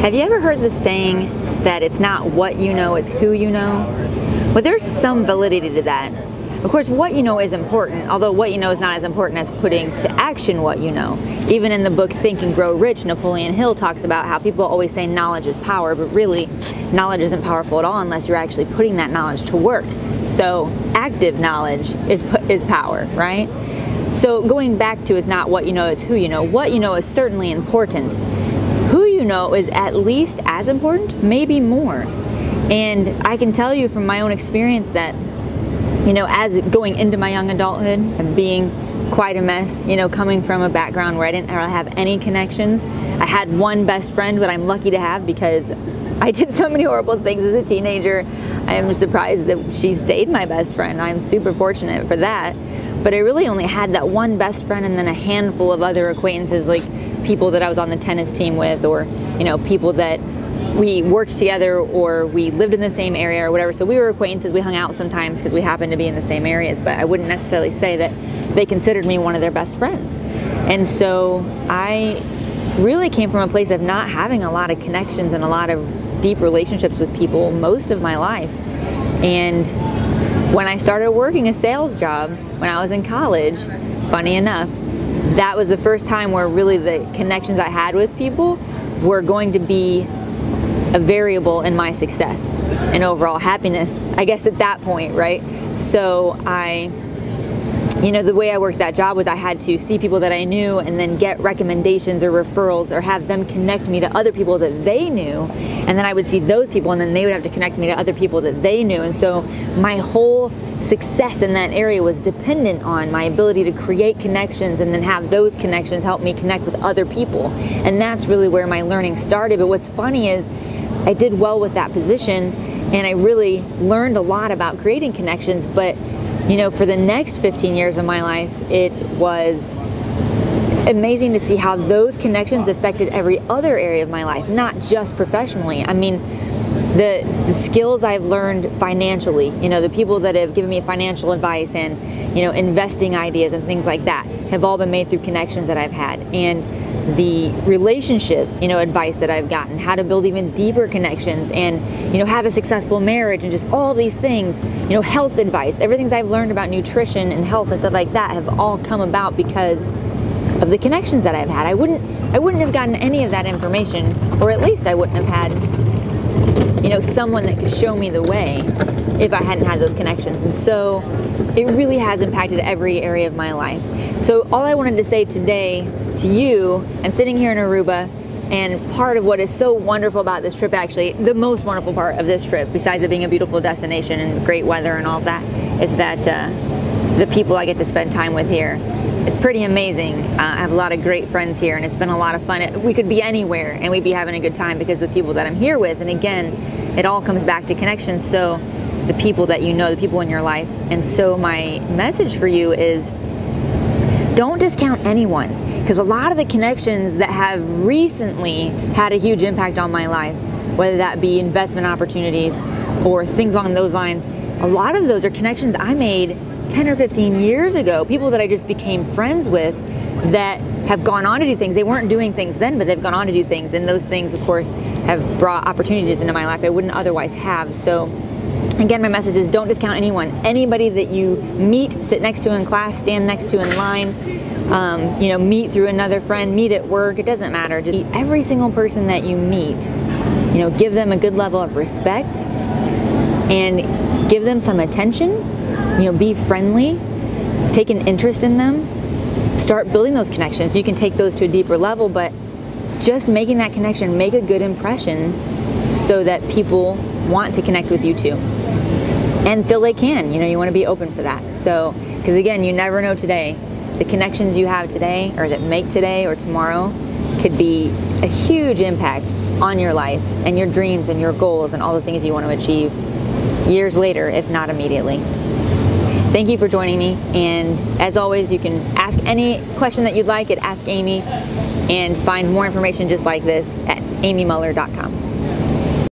Have you ever heard the saying that it's not what you know, it's who you know? Well, there's some validity to that. Of course, what you know is important, although what you know is not as important as putting to action what you know. Even in the book Think and Grow Rich, Napoleon Hill talks about how people always say knowledge is power, but really, knowledge isn't powerful at all unless you're actually putting that knowledge to work. So active knowledge is power, right? So going back to it's not what you know, it's who you know. What you know is certainly important. Who you know is at least as important, maybe more. And I can tell you from my own experience that, you know, as going into my young adulthood and being quite a mess, you know, coming from a background where I didn't really have any connections. I had one best friend that I'm lucky to have because I did so many horrible things as a teenager. I am surprised that she stayed my best friend. I'm super fortunate for that. But I really only had that one best friend and then a handful of other acquaintances, like people that I was on the tennis team with, or, you know, people that we worked together or we lived in the same area or whatever. So we were acquaintances, we hung out sometimes because we happened to be in the same areas, but I wouldn't necessarily say that they considered me one of their best friends. And so I really came from a place of not having a lot of connections and a lot of deep relationships with people most of my life. And when I started working a sales job when I was in college, funny enough, that was the first time where really the connections I had with people were going to be a variable in my success and overall happiness, I guess at that point, right? So you know, the way I worked that job was I had to see people that I knew and then get recommendations or referrals or have them connect me to other people that they knew, and then I would see those people and then they would have to connect me to other people that they knew. And so my whole success in that area was dependent on my ability to create connections and then have those connections help me connect with other people. And that's really where my learning started. But what's funny is I did well with that position and I really learned a lot about creating connections, but you know, for the next 15 years of my life, it was amazing to see how those connections affected every other area of my life, not just professionally. I mean, the skills I've learned financially, you know, the people that have given me financial advice and, you know, investing ideas and things like that have all been made through connections that I've had. And the relationship, you know, advice that I've gotten, how to build even deeper connections and, you know, have a successful marriage and just all these things, you know, health advice, everything I've learned about nutrition and health and stuff like that have all come about because of the connections that I've had. I wouldn't have gotten any of that information, or at least I wouldn't have had, you know, someone that could show me the way if I hadn't had those connections. And so it really has impacted every area of my life. So all I wanted to say today to you, I'm sitting here in Aruba, and part of what is so wonderful about this trip, actually, the most wonderful part of this trip, besides it being a beautiful destination and great weather and all that, is that the people I get to spend time with here. It's pretty amazing. I have a lot of great friends here, and it's been a lot of fun. We could be anywhere, and we'd be having a good time because of the people that I'm here with. And again, it all comes back to connections. So the people that you know, the people in your life. And so my message for you is, don't discount anyone, because a lot of the connections that have recently had a huge impact on my life, whether that be investment opportunities or things along those lines, a lot of those are connections I made 10 or 15 years ago, people that I just became friends with that have gone on to do things. They weren't doing things then, but they've gone on to do things, and those things, of course, have brought opportunities into my life I wouldn't otherwise have. So again, my message is don't discount anyone. Anybody that you meet, sit next to in class, stand next to in line, you know, meet through another friend, meet at work, it doesn't matter. Just every single person that you meet, you know, give them a good level of respect and give them some attention, you know, be friendly, take an interest in them, start building those connections. You can take those to a deeper level, but just making that connection, make a good impression so that people want to connect with you too and feel they can. You know, you want to be open for that. So, because again, you never know today. The connections you have today or that make today or tomorrow could be a huge impact on your life and your dreams and your goals and all the things you want to achieve years later, if not immediately. Thank you for joining me, and as always, you can ask any question that you'd like at Ask Amie and find more information just like this at AmieeMueller.com.